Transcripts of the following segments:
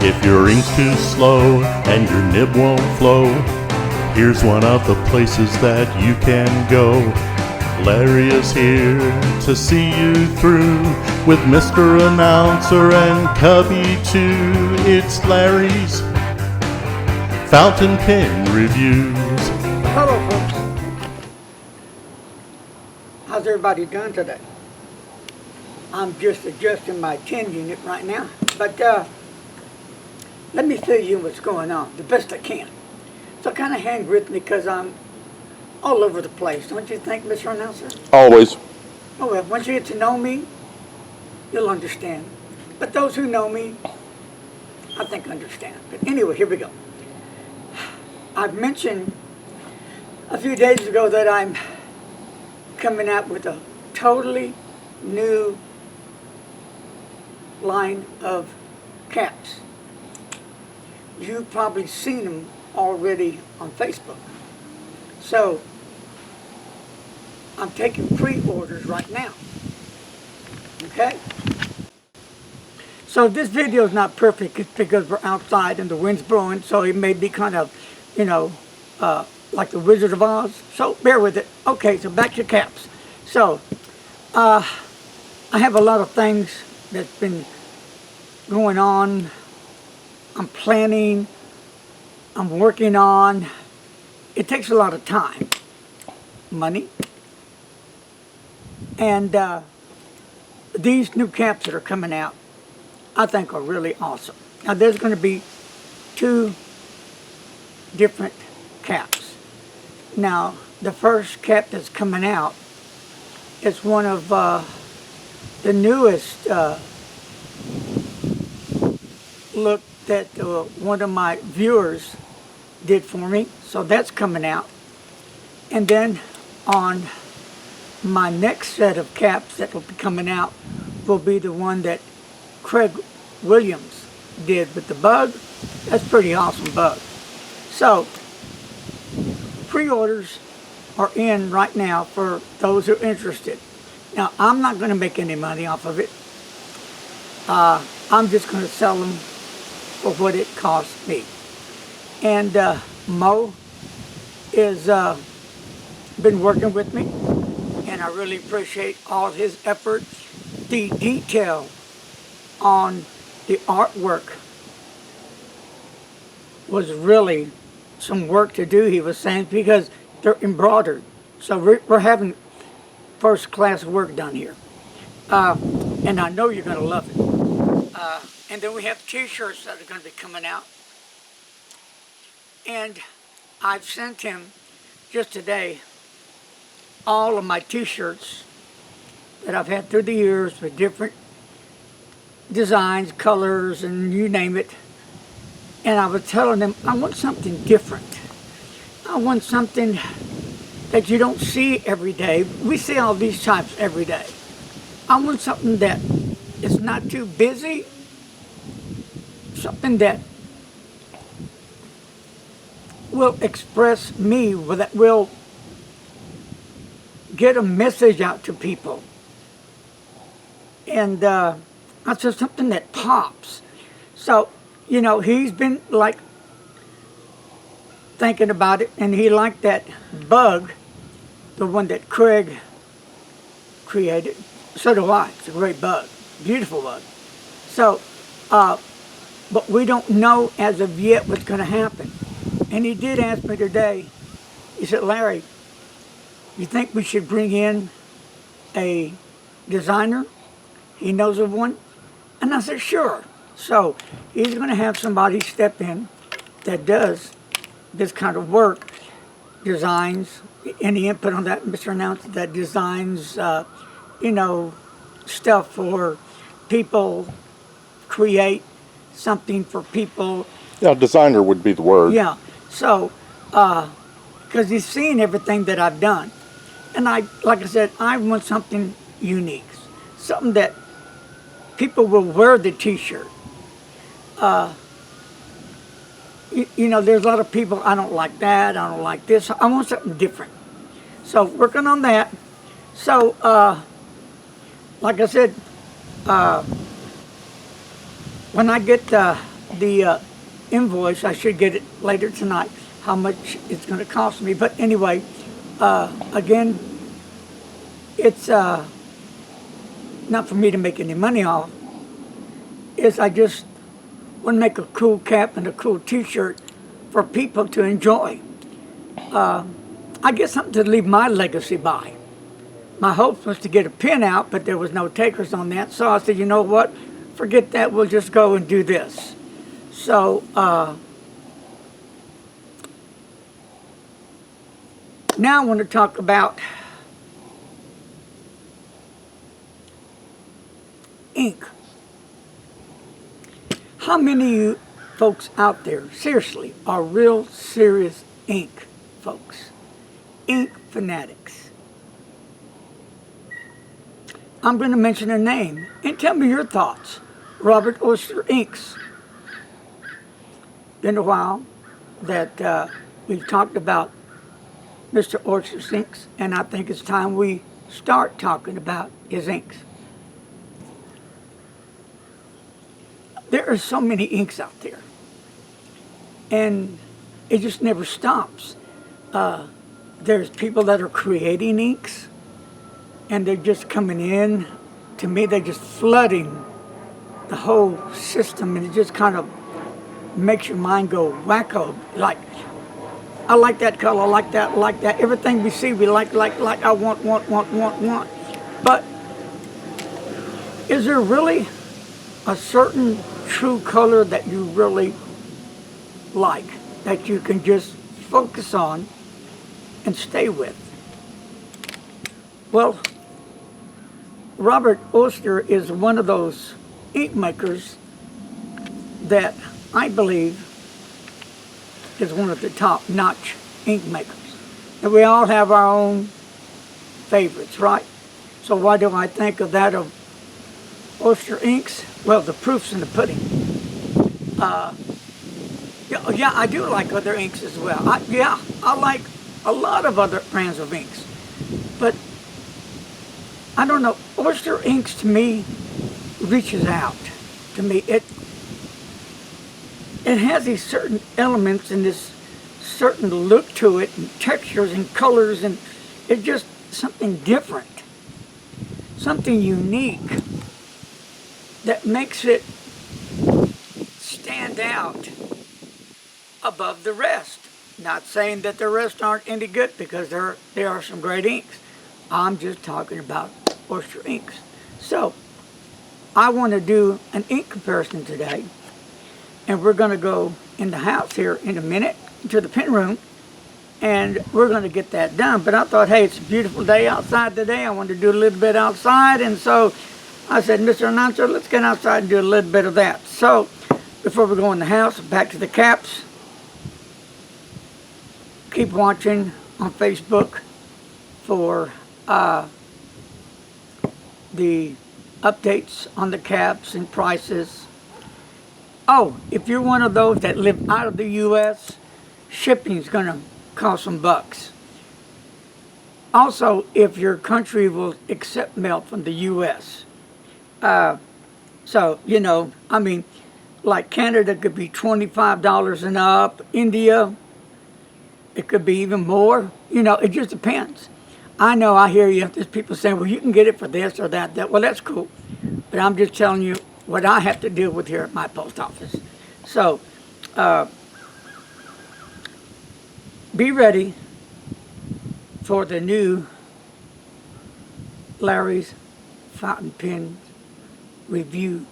If your ink's too slow and your nib won't flow, here's one of the places that you can go. Larry is here to see you through with Mr. Announcer and Cubby too. It's Larry's Fountain Pen Reviews. Hello folks. How's everybody doing today? I'm just adjusting my 10 unit right now, but let me fill you in what's going on the best I can. So kind of hang with me because I'm all over the place, don't you think, Mr. Announcer? Always. Oh well, once you get to know me, you'll understand. But those who know me, I think understand. But anyway, here we go. I've mentioned a few days ago that I'm coming out with a totally new line of caps. You've probably seen them already on Facebook. So I'm taking pre-orders right now. Okay? So this video is not perfect because we're outside and the wind's blowing, so it may be kind of, like the Wizard of Oz. So bear with it. Okay, so back to caps. So I have a lot of things that's been going on. I'm planning, I'm working on. It takes a lot of time, money, and these new caps that are coming out, I think are really awesome. Now there's going to be 2 different caps. Now the first cap that's coming out is one of the newest look that one of my viewers did for me. So that's coming out. And then on my next set of caps that will be coming out will be the one that Craig Williams did with the bug. That's a pretty awesome bug. So pre-orders are in right now for those who are interested. Now I'm not going to make any money off of it. I'm just going to sell them for what it costs me. And Mo is been working with me, and I really appreciate all his efforts. The detail on the artwork was really some work to do, he was saying, because they're embroidered. So we're having first class work done here. And I know you're going to love it. And then we have T-shirts that are going to be coming out. And I've sent him just today all of my T-shirts that I've had through the years with different designs, colors, and you name it. And I was telling him, I want something different. I want something that you don't see every day. We see all these types every day. I want something that is not too busy, something that will express me, that will get a message out to people. And I said something that pops. So, he's been like thinking about it, and he liked that bug, the one that Craig created. So do I. It's a great bug, beautiful bug. So, but we don't know as of yet what's going to happen. And he did ask me today, he said, Larry, you think we should bring in a designer? He knows of one. And I said, sure. So he's going to have somebody step in that does this kind of work, designs, any input on that, Mr. Announcer, that designs, stuff for people, create something for people. Yeah, designer would be the word. Yeah. So, because he's seen everything that I've done. And like I said, I want something unique. Something that people will wear the T-shirt. There's a lot of people, I don't like that, I don't like this. I want something different. So, working on that. So, like I said, when I get the invoice. I should get it later tonight, how much it's going to cost me. But anyway, again, it's not for me to make any money off. I just want to make a cool cap and a cool t-shirt for people to enjoy. I guess something to leave my legacy by. My hope was to get a pin out, but there was no takers on that. So I said, you know what? Forget that. We'll just go and do this. So now I want to talk about ink. How many of you folks out there, seriously, are real serious ink folks? Ink fanatics. I'm going to mention a name and tell me your thoughts. Robert Oster Inks. Been a while that we've talked about Mr. Oster's inks, and I think it's time we start talking about his inks. There are so many inks out there, and it just never stops. There's people that are creating inks, and they're just coming in. To me, they're just flooding the whole system, and it just kind of makes your mind go wacko. Like, I like that color, I like that. Everything we see, we like. I want. But is there really a certain true color that you really like, that you can just focus on and stay with? Well, Robert Oster is one of those ink makers that I believe is one of the top-notch ink makers. And we all have our own favorites, right? So why do I think of that of Oster inks? Well, the proof's in the pudding. Yeah, I do like other inks as well. I like a lot of other brands of inks. But I don't know, Oster inks to me reaches out. To me, it has these certain elements and this certain look to it, and textures and colors, and it's just something different, something unique that makes it stand out above the rest. Not saying that the rest aren't any good, because there are some great inks. I'm just talking about Oster inks. So I want to do an ink comparison today, and we're going to go in the house here in a minute to the pen room, and we're going to get that done. But I thought, hey, it's a beautiful day outside today. I wanted to do a little bit outside, and so I said, Mr. Announcer, let's get outside and do a little bit of that. So before we go in the house, back to the caps. Keep watching on Facebook for the updates on the caps and prices. Oh, if you're one of those that live out of the U.S., shipping's going to cost some bucks. Also, if your country will accept mail from the U.S. So, you know, I mean, like Canada could be $25 and up. India, it could be even more. You know, it just depends. I know, I hear you. There's people saying, well, you can get it for this or that. Well, that's cool. But I'm just telling you what I have to deal with here at my post office. So, be ready for the new Larry's fountain pen review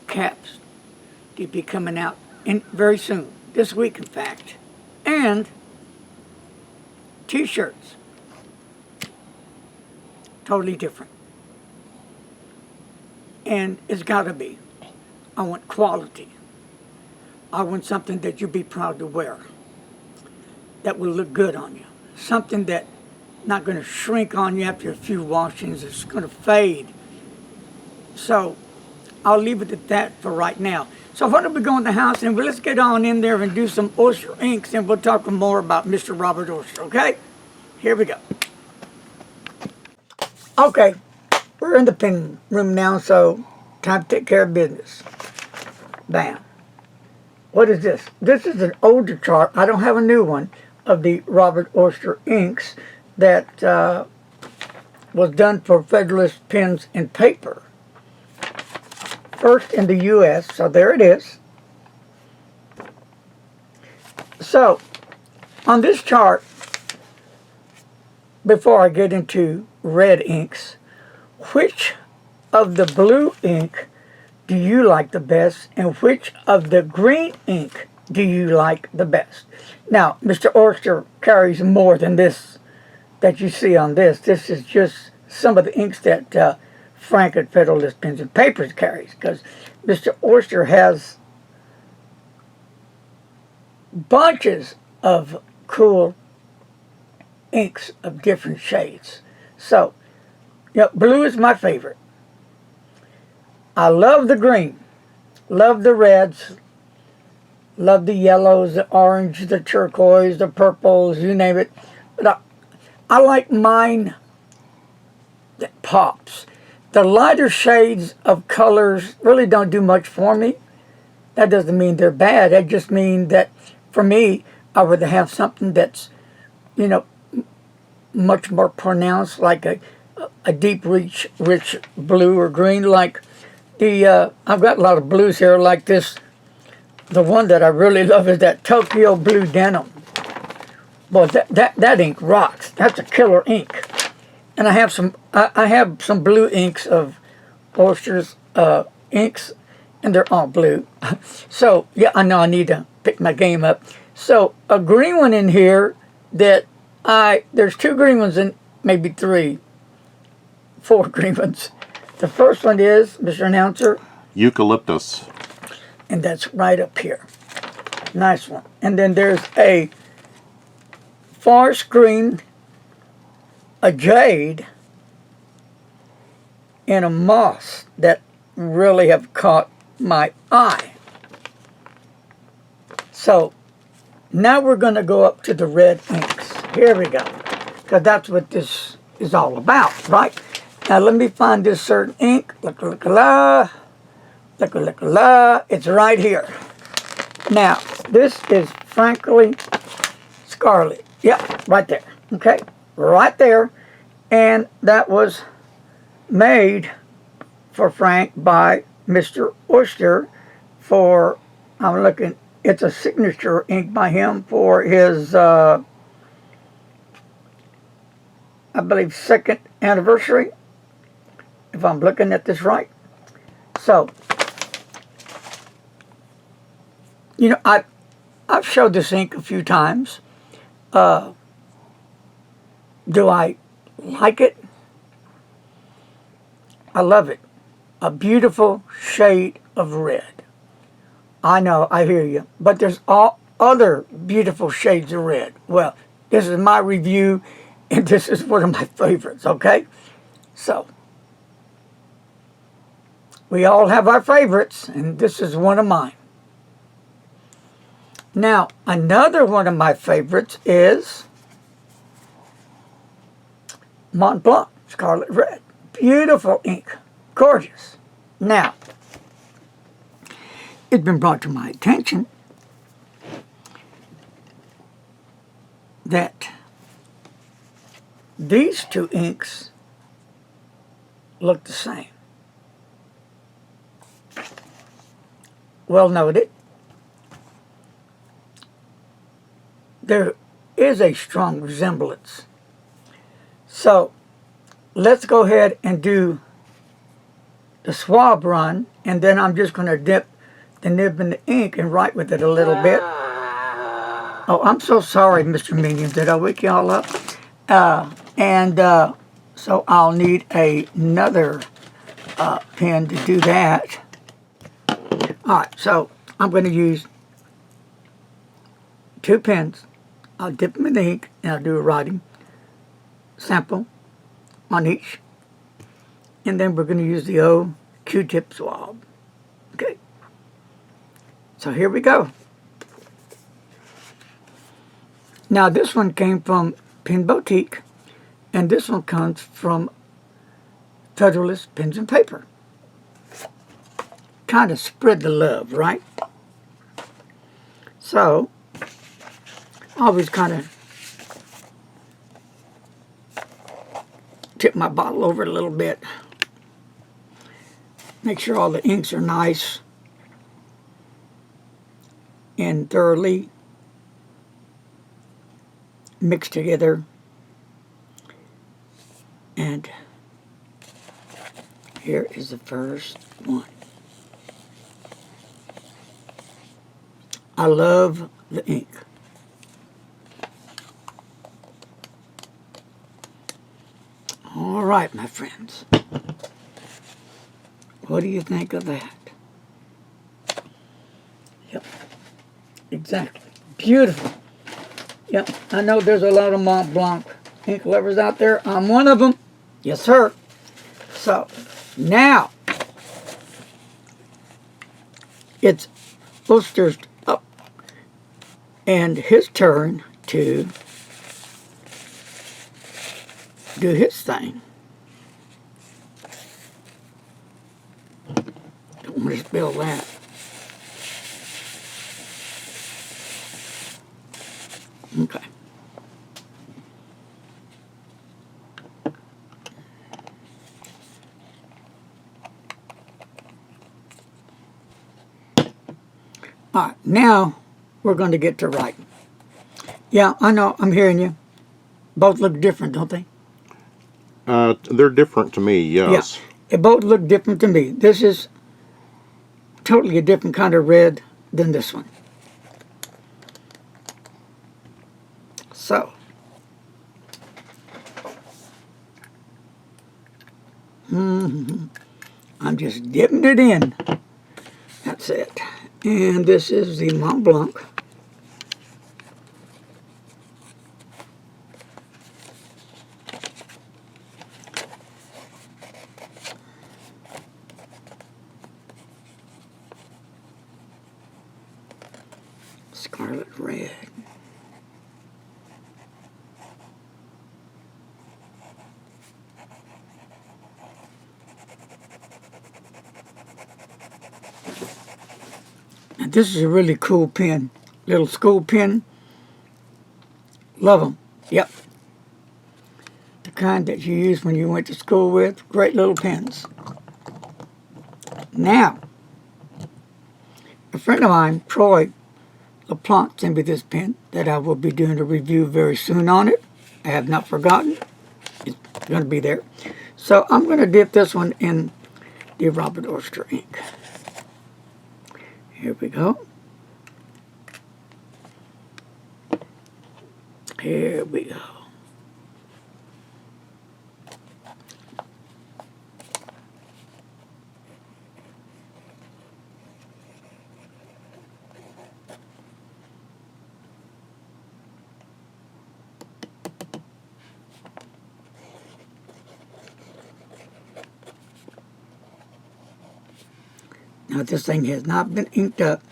caps to be coming out very soon, this week in fact, and t-shirts, totally different, and it's got to be. I want quality. I want something that you'll be proud to wear, that will look good on you, something that not going to shrink on you after a few washings. It's going to fade. So I'll leave it at that for right now. So why don't we go in the house and let's get on in there and do some Oster inks, and we'll talk more about Mr. Robert Oster, okay? Here we go. Okay, we're in the pen room now, so time to take care of business. Bam. what is this? This is an older chart. I don't have a new one of the Robert Oster inks that was done for Federalist Pens and Paper. First in the U.S., so there it is. So, on this chart, before I get into red inks, which of the blue ink do you like the best, and which of the green ink do you like the best? Now, Mr. Oster carries more than this that you see on this. This is just some of the inks that Frank at Federalist Pens and Papers carries, because Mr. Oster has bunches of cool inks of different shades. So, blue is my favorite. I love the green, love the reds, love the yellows, the orange, the turquoise, the purples, you name it. But I like mine that pops. The lighter shades of colors really don't do much for me. That doesn't mean they're bad. That just means that for me, I would have something that's, much more pronounced, like a deep, rich blue or green. Like I've got a lot of blues here, like this. The one that I really love is that Tokyo Blue Denim. Boy, that ink rocks. That's a killer ink. And I have some blue inks of Oster's inks, and they're all blue. So yeah, I know I need to pick my game up. So a green one in here that there's 2 green ones and maybe 4 green ones. The first one is, Mr. Announcer, Eucalyptus. and that's right up here. Nice one. And then there's a forest green, a jade, and a moss that really have caught my eye. So now we're going to go up to the red inks. Here we go, because that's what this is all about, right? Now let me find this certain ink. Look-a-look-a-la. Look-a-look-a-la. It's right here. Now, this is Frankly Scarlet. Yeah, right there. Okay, right there. And that was made for Frank by Mr. Oster for, I'm looking, it's a signature ink by him for his, I believe, 2nd anniversary, if I'm looking at this right. So, I've showed this ink a few times. Do I like it? I love it. A beautiful shade of red. I know, I hear you. But there's all other beautiful shades of red. Well, this is my review, and this is one of my favorites, okay? So, we all have our favorites, and this is one of mine. Now, another one of my favorites is Mont Blanc Scarlet Red. Beautiful ink. Gorgeous. Now, it's been brought to my attention that these 2 inks look the same. Well noted. There is a strong resemblance. So, let's go ahead and do the swab run, and then I'm just going to dip the nib in the ink and write with it a little bit. Oh, I'm so sorry, Mr. Minion. Did I wake y'all up? So I'll need another pen to do that. Alright, so I'm going to use 2 pens. I'll dip them in the ink, and I'll do a writing sample on each. And then we're going to use the old Q-tip swab. Okay. So here we go. Now this one came from Pen Boutique, and this one comes from Federalist Pens and Paper. Kind of spread the love, right? So, I always kind of tip my bottle over a little bit. Make sure all the inks are nice and thoroughly mixed together. And here is the first one. I love the ink. All right, my friends. What do you think of that? Yep, exactly. Beautiful. Yep, I know there's a lot of Mont Blanc ink lovers out there. I'm one of them. Yes, sir. So, now, it's Oster's up. And his turn to do his thing. Don't want to spill that. Okay. All right, now we're going to get to writing. Yeah, I know, I'm hearing you. Both look different, don't they? They're different to me, yes. Yeah, they both look different to me. This is totally a different kind of red than this one. So, I'm just dipping it in. That's it. And this is the Mont Blanc. Scarlet red. And this is a really cool pen. Little school pen. Love them. Yep. The kind that you used when you went to school with. Great little pens. Now, a friend of mine, Troy LaPlante, sent me this pen that I will be doing a review very soon on it. I have not forgotten. It's going to be there. So I'm going to dip this one in the Robert Oster ink. Here we go. Here we go. Now this thing has not been inked up.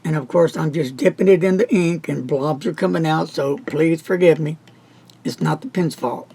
And of course I'm just dipping it in the ink and blobs are coming out, so please forgive me. It's not the pen's fault.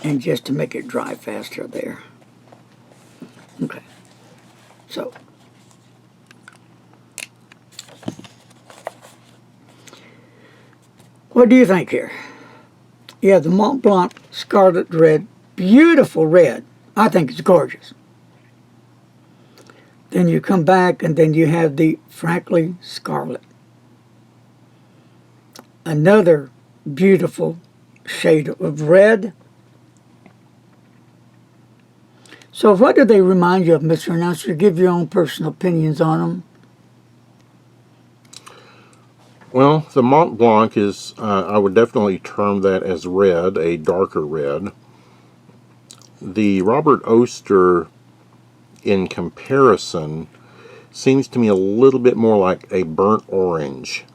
And just to make it dry faster there. Okay. So. What do you think here? Yeah, the Mont Blanc Scarlet Red. Beautiful red. I think it's gorgeous. Then you come back and then you have the Frankly Scarlet. Another beautiful shade of red. So what do they remind you of, Mr. Announcer? Give your own personal opinions on them. Well, the Mont Blanc is, I would definitely term that as red, a darker red. the Robert Oster, in comparison, seems to me a little bit more like a burnt orange.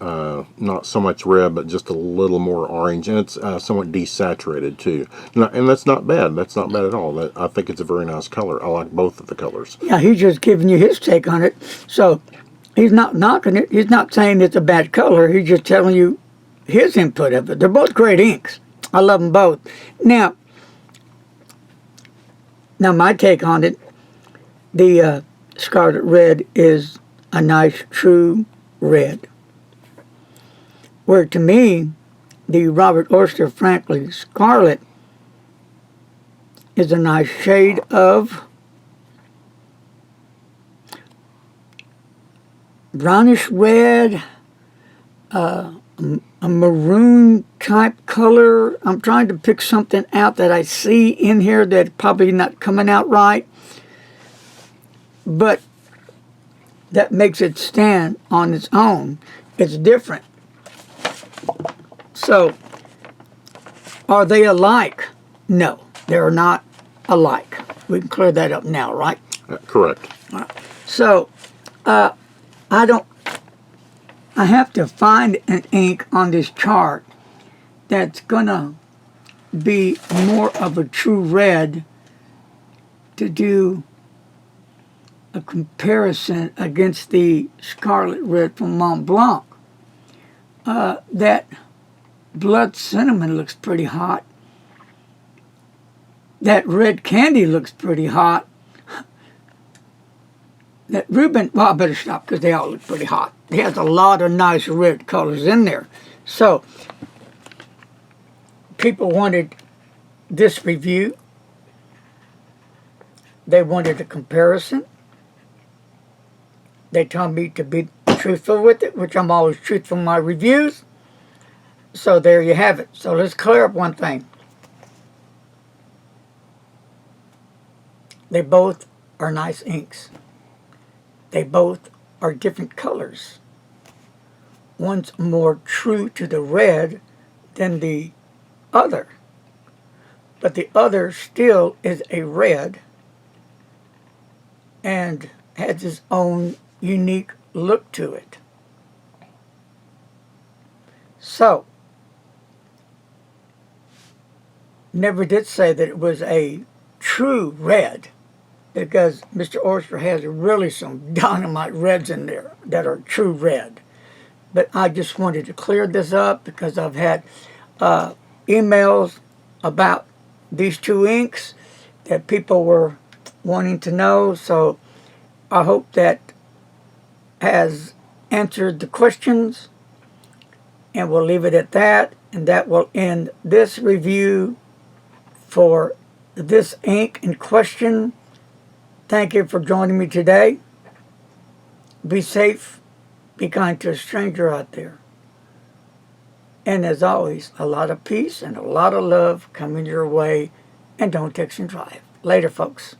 Not so much red, but just a little more orange, and it's somewhat desaturated too. And that's not bad. That's not bad at all. I think it's a very nice color. I like both of the colors. Yeah, he's just giving you his take on it. So he's not knocking it. He's not saying it's a bad color. He's just telling you his input of it. They're both great inks. I love them both. Now my take on it, the Scarlet Red is a nice true red. Where to me, the Robert Oster Franklin Scarlet is a nice shade of brownish red, a maroon type color. I'm trying to pick something out that I see in here that's probably not coming out right, but that makes it stand on its own. It's different. So, are they alike? No, they're not alike. We can clear that up now, right? Correct. So, I have to find an ink on this chart that's gonna be more of a true red to do a comparison against the Scarlet Red from Mont Blanc. That Blood Cinnamon looks pretty hot. That Red Candy looks pretty hot. That Reuben, well, I better stop because they all look pretty hot. He has a lot of nice red colors in there. So, people wanted this review. They wanted a comparison. They told me to be truthful with it, which I'm always truthful in my reviews. So there you have it. So let's clear up one thing. They both are nice inks. They both are different colors. One's more true to the red than the other. But the other still is a red and has its own unique look to it. So, never did say that it was a true red, because Mr. Oster has really some dynamite reds in there that are true red. But I just wanted to clear this up because I've had emails about these two inks that people were wanting to know. So I hope that has answered the questions, and we'll leave it at that. And that will end this review for this ink in question. Thank you for joining me today. Be safe. Be kind to a stranger out there. And as always, a lot of peace and a lot of love coming your way. And don't text and drive. Later, folks.